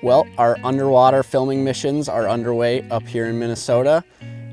Well, our underwater filming missions are underway up here in Minnesota,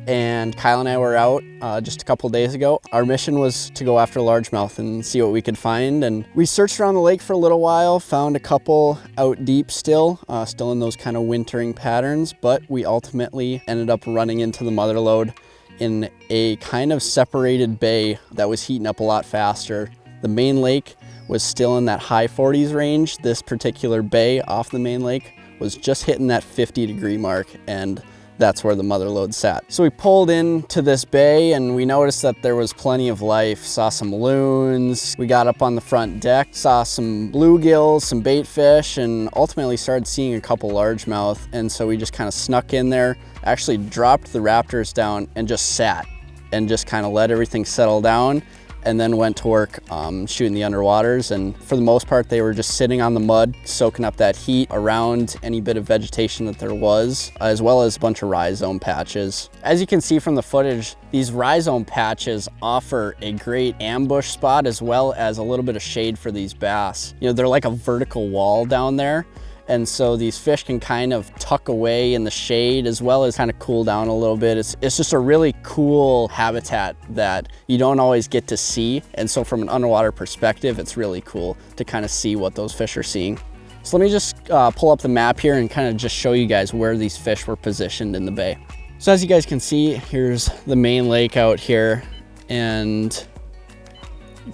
and Kyle and I were out just a couple days ago. Our mission was to go after largemouth and see what we could find, and we searched around the lake for a little while, found a couple out deep still in those kind of wintering patterns, but we ultimately ended up running into the mother lode in a kind of separated bay that was heating up a lot faster. The main lake was still in that high 40s range. This particular bay off the main lake was just hitting that 50-degree mark, and that's where the mother lode sat. So we pulled into this bay and we noticed that there was plenty of life. Saw some loons, we got up on the front deck, saw some bluegills, some baitfish, and ultimately started seeing a couple largemouth. And so we just kind of snuck in there, actually dropped the raptors down and just sat and just kind of let everything settle down, and then went to work shooting the underwaters. And for the most part, they were just sitting on the mud, soaking up that heat around any bit of vegetation that there was, as well as a bunch of rhizome patches. As you can see from the footage, these rhizome patches offer a great ambush spot as well as a little bit of shade for these bass. You know, they're like a vertical wall down there. And so these fish can kind of tuck away in the shade as well as kind of cool down a little bit. It's just a really cool habitat that you don't always get to see. And so from an underwater perspective, it's really cool to kind of see what those fish are seeing. So let me just pull up the map here and kind of just show you guys where these fish were positioned in the bay. So as you guys can see, here's the main lake out here. And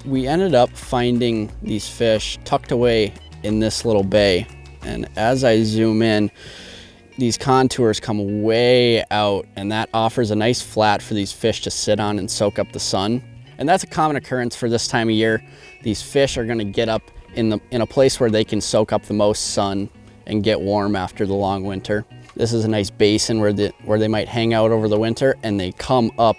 we ended up finding these fish tucked away in this little bay. And as I zoom in, these contours come way out, and that offers a nice flat for these fish to sit on and soak up the sun. And that's a common occurrence for this time of year. These fish are gonna get up in a place where they can soak up the most sun and get warm after the long winter. This is a nice basin where they might hang out over the winter, and they come up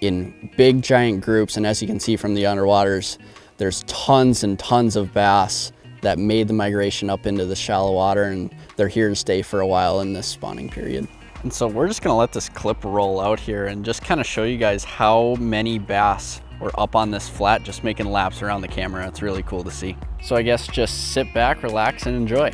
in big giant groups. And as you can see from the underwaters, there's tons and tons of bass that made the migration up into the shallow water, and they're here to stay for a while in this spawning period. And so we're just gonna let this clip roll out here and just kind of show you guys how many bass were up on this flat just making laps around the camera. It's really cool to see. So I guess just sit back, relax, and enjoy.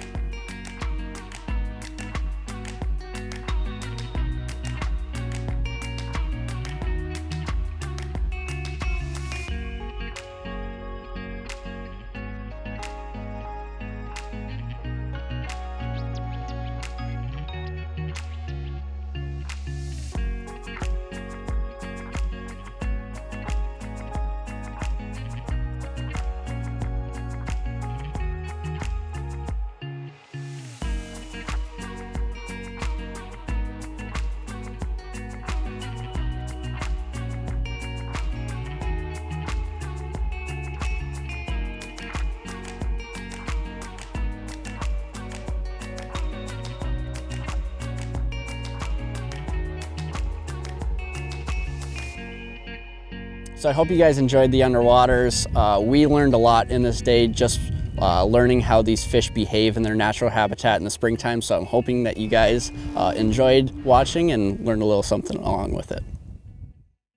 So I hope you guys enjoyed the underwaters. We learned a lot in this day, just learning how these fish behave in their natural habitat in the springtime. So I'm hoping that you guys enjoyed watching and learned a little something along with it.